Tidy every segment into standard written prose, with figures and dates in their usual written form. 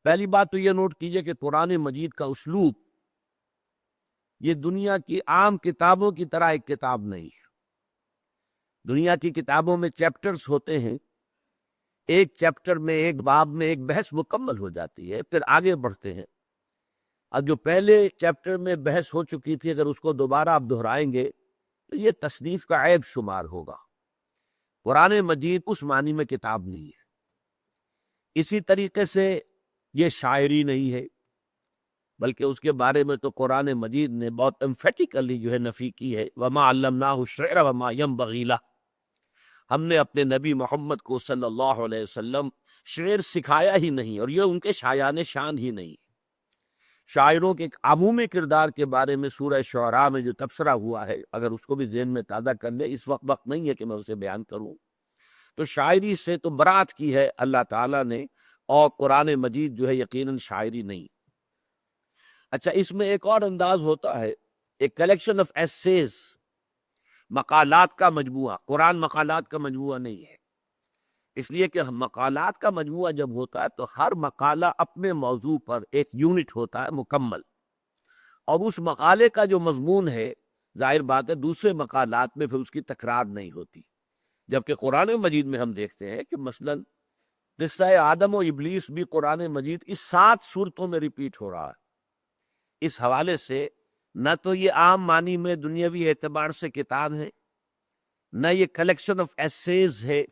پہلی بات تو یہ نوٹ کیجئے کہ قرآن مجید کا اسلوب یہ دنیا کی عام کتابوں کی طرح ایک کتاب نہیں ہے۔ دنیا کی کتابوں میں چیپٹرز ہوتے ہیں، ایک چیپٹر میں ایک باب میں ایک بحث مکمل ہو جاتی ہے، پھر آگے بڑھتے ہیں۔ اب جو پہلے چیپٹر میں بحث ہو چکی تھی اگر اس کو دوبارہ آپ دہرائیں گے تو یہ تصنیف کا عیب شمار ہوگا۔ قرآن مجید اس معنی میں کتاب نہیں ہے۔ اسی طریقے سے یہ شاعری نہیں ہے، بلکہ اس کے بارے میں تو قرآن مجید نے بہت امفیٹیکلی جو ہے نفی کی ہے، وَمَا عَلَّمْنَاهُ الشِّعْرَ وَمَا يَنبَغِي لَهُ، ہم نے اپنے نبی محمد کو صلی اللہ علیہ وسلم شعر سکھایا ہی نہیں، اور یہ ان کے شایان شان ہی نہیں۔ شاعروں کے ایک عمومی کردار کے بارے میں سورہ شعراء میں جو تبصرہ ہوا ہے، اگر اس کو بھی ذہن میں تازہ کر لیں، اس وقت نہیں ہے کہ میں اسے بیان کروں، تو شاعری سے تو برات کی ہے اللہ تعالیٰ نے، اور قرآن مجید جو ہے یقیناً شاعری نہیں۔ اچھا، اس میں ایک اور انداز ہوتا ہے، ایک کلیکشن آف ایسیز، مقالات کا مجموعہ۔ قرآن مقالات کا مجموعہ نہیں ہے، اس لیے کہ مقالات کا مجموعہ جب ہوتا ہے تو ہر مقالہ اپنے موضوع پر ایک یونٹ ہوتا ہے مکمل، اور اس مقالے کا جو مضمون ہے ظاہر بات ہے دوسرے مقالات میں پھر اس کی تکرار نہیں ہوتی۔ جبکہ قرآن مجید میں ہم دیکھتے ہیں کہ مثلاً قصہ آدم و ابلیس بھی قرآن مجید اس 7 صورتوں میں ریپیٹ ہو رہا ہے۔ اس حوالے سے نہ تو یہ عام معنی میں دنیاوی اعتبار سے کتاب ہے، نہ یہ کلیکشن آف ایسیز ہے،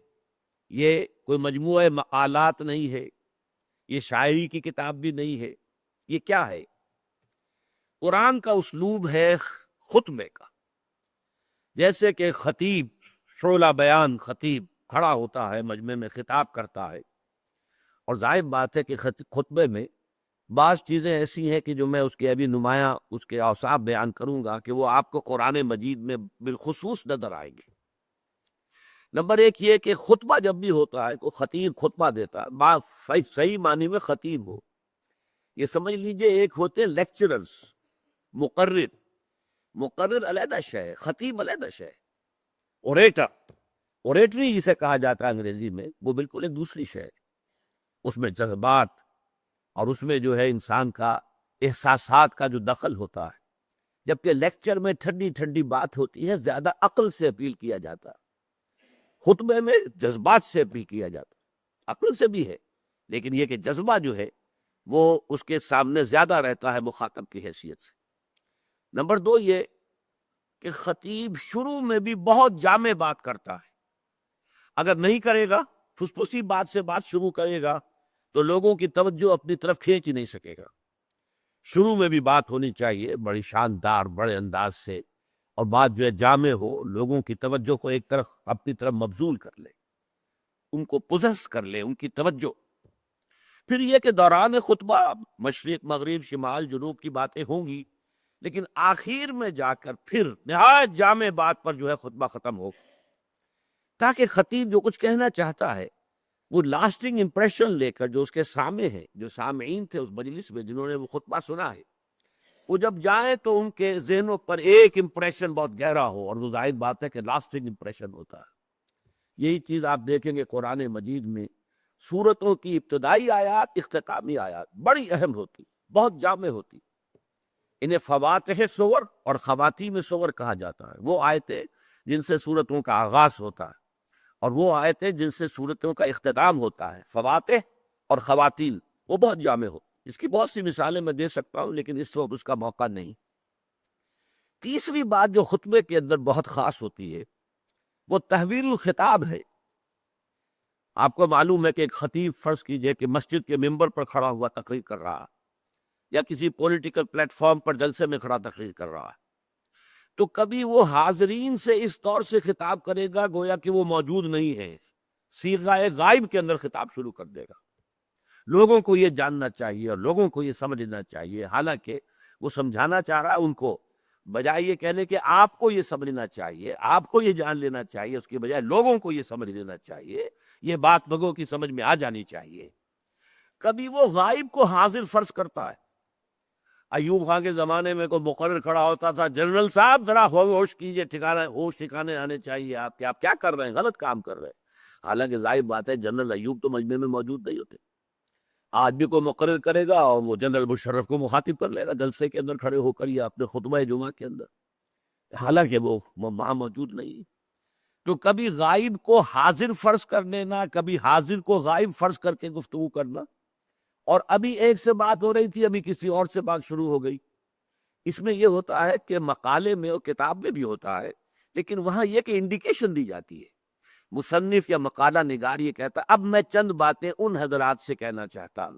یہ کوئی مجموعہ مقالات نہیں ہے، یہ شاعری کی کتاب بھی نہیں ہے۔ یہ کیا ہے؟ قرآن کا اسلوب ہے خطبے کا، جیسے کہ خطیب، شعلہ بیان خطیب کھڑا ہوتا ہے مجمع میں خطاب کرتا ہے، اور ظاہر بات ہے کہ خطبے میں بعض چیزیں ایسی ہیں کہ جو میں اس کے ابھی نمایاں اس کے اوصاف بیان کروں گا کہ وہ آپ کو قرآن مجید میں بالخصوص نظر آئیں گے۔ نمبر ایک یہ کہ خطبہ جب بھی ہوتا ہے تو خطیب خطبہ دیتا ہے، بات صحیح معنی میں خطیب ہو، یہ سمجھ لیجئے ایک ہوتے ہیں لیکچررز، مقرر۔ مقرر علیحدہ شے ہے، خطیب علیحدہ شے ہے۔ اوریٹر، اوریٹری جسے کہا جاتا ہے انگریزی میں، وہ بالکل ایک دوسری شے ہے۔ اس میں جذبات اور اس میں جو ہے انسان کا احساسات کا جو دخل ہوتا ہے، جبکہ لیکچر میں ٹھنڈی ٹھنڈی بات ہوتی ہے، زیادہ عقل سے اپیل کیا جاتا ہے۔ خطبے میں جذبات سے اپیل کیا جاتا ہے، عقل سے بھی ہے، لیکن یہ کہ جذبہ جو ہے وہ اس کے سامنے زیادہ رہتا ہے مخاطب کی حیثیت سے۔ نمبر دو یہ کہ خطیب شروع میں بھی بہت جامع بات کرتا ہے۔ اگر نہیں کرے گا، پھسپھسی بات سے بات شروع کرے گا تو لوگوں کی توجہ اپنی طرف کھینچ ہی نہیں سکے گا۔ شروع میں بھی بات ہونی چاہیے بڑی شاندار، بڑے انداز سے، اور بات جو ہے جامع ہو، لوگوں کی توجہ کو ایک طرف اپنی طرف مبذول کر لے، ان کو پوزیس کر لے، ان کی توجہ۔ پھر یہ کہ دوران خطبہ مشرق مغرب شمال جنوب کی باتیں ہوں گی، لیکن آخر میں جا کر پھر نہایت جامع بات پر جو ہے خطبہ ختم ہو، تاکہ خطیب جو کچھ کہنا چاہتا ہے وہ لاسٹنگ امپریشن لے کر جو اس کے سامنے ہے، جو سامعین تھے اس مجلس میں جنہوں نے وہ خطبہ سنا ہے، وہ جب جائیں تو ان کے ذہنوں پر ایک امپریشن بہت گہرا ہو، اور وہ ظاہر بات ہے کہ لاسٹنگ امپریشن ہوتا ہے۔ یہی چیز آپ دیکھیں گے قرآن مجید میں سورتوں کی ابتدائی آیات، اختتامی آیات بڑی اہم ہوتی، بہت جامع ہوتی۔ انہیں فواتح سور اور خواتیم سور کہا جاتا ہے، وہ آیتیں جن سے سورتوں کا آغاز ہوتا ہے، اور وہ آیتیں جن سے سورتوں کا اختتام ہوتا ہے۔ فواتح اور خواتین وہ بہت جامع ہو، اس کی بہت سی مثالیں میں دے سکتا ہوں لیکن اس وقت اس کا موقع نہیں۔ تیسری بات جو خطبے کے اندر بہت خاص ہوتی ہے وہ تحویل الخطاب ہے۔ آپ کو معلوم ہے کہ ایک خطیب فرض کیجئے کہ مسجد کے ممبر پر کھڑا ہوا تقریر کر رہا، یا کسی پولیٹیکل پلیٹ فارم پر جلسے میں کھڑا تقریر کر رہا ہے، تو کبھی وہ حاضرین سے اس طور سے خطاب کرے گا گویا کہ وہ موجود نہیں ہے، صیغہ غائب کے اندر خطاب شروع کر دے گا۔ لوگوں کو یہ جاننا چاہیے اور لوگوں کو یہ سمجھنا چاہیے، حالانکہ وہ سمجھانا چاہ رہا ہے ان کو، بجائے یہ کہنے کہ آپ کو یہ سمجھنا چاہیے، آپ کو یہ جان لینا چاہیے، اس کی بجائے لوگوں کو یہ سمجھ لینا چاہیے، یہ بات لوگوں کی سمجھ میں آ جانی چاہیے۔ کبھی وہ غائب کو حاضر فرض کرتا ہے۔ ایوب خان کے زمانے میں کوئی مقرر کھڑا ہوتا تھا، جنرل صاحب ذرا ہوش کیجئے، ٹھکانا ہوش ٹھکانے آنے چاہیے، آپ کیا کر رہے ہیں، غلط کام کر رہے ہیں۔ حالانکہ ظاہر بات ہے جنرل ایوب تو مجمع میں موجود نہیں ہوتے، آج بھی کوئی مقرر کرے گا اور وہ جنرل مشرف کو مخاطب کر لے گا جلسے کے اندر کھڑے ہو کر یا اپنے خطبہ جمعہ کے اندر، حالانکہ وہ وہاں موجود نہیں۔ تو کبھی غائب کو حاضر فرض کر لینا، کبھی حاضر کو غائب فرض کر کے گفتگو کرنا، اور ابھی ایک سے بات ہو رہی تھی ابھی کسی اور سے بات شروع ہو گئی۔ اس میں یہ ہوتا ہے کہ مقالے میں اور کتاب میں بھی ہوتا ہے، لیکن وہاں یہ کہ انڈیکیشن دی جاتی ہے، مصنف یا مقالہ نگار یہ کہتا ہے اب میں چند باتیں ان حضرات سے کہنا چاہتا ہوں،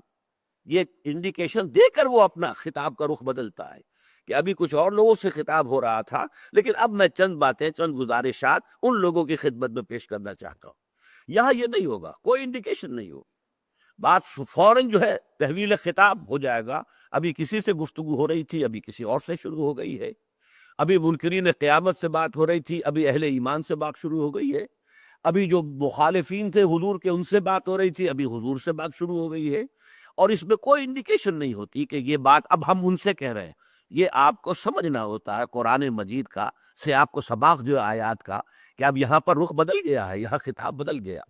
یہ انڈیکیشن دے کر وہ اپنا خطاب کا رخ بدلتا ہے کہ ابھی کچھ اور لوگوں سے خطاب ہو رہا تھا، لیکن اب میں چند باتیں، چند گزارشات ان لوگوں کی خدمت میں پیش کرنا چاہتا ہوں۔ یہاں یہ نہیں ہوگا، کوئی انڈیکیشن نہیں ہوگی، بات فوراً جو ہے تحویل خطاب ہو جائے گا۔ ابھی کسی سے گفتگو ہو رہی تھی، ابھی کسی اور سے شروع ہو گئی ہے، ابھی منکرین قیامت سے بات ہو رہی تھی، ابھی اہل ایمان سے بات شروع ہو گئی ہے، ابھی جو مخالفین تھے حضور کے ان سے بات ہو رہی تھی، ابھی حضور سے بات شروع ہو گئی ہے، اور اس میں کوئی انڈیکیشن نہیں ہوتی کہ یہ بات اب ہم ان سے کہہ رہے ہیں۔ یہ آپ کو سمجھنا ہوتا ہے قرآن مجید کا، سے آپ کو سباق جو ہے آیات کا، کہ اب یہاں پر رخ بدل گیا ہے، یہاں خطاب بدل گیا۔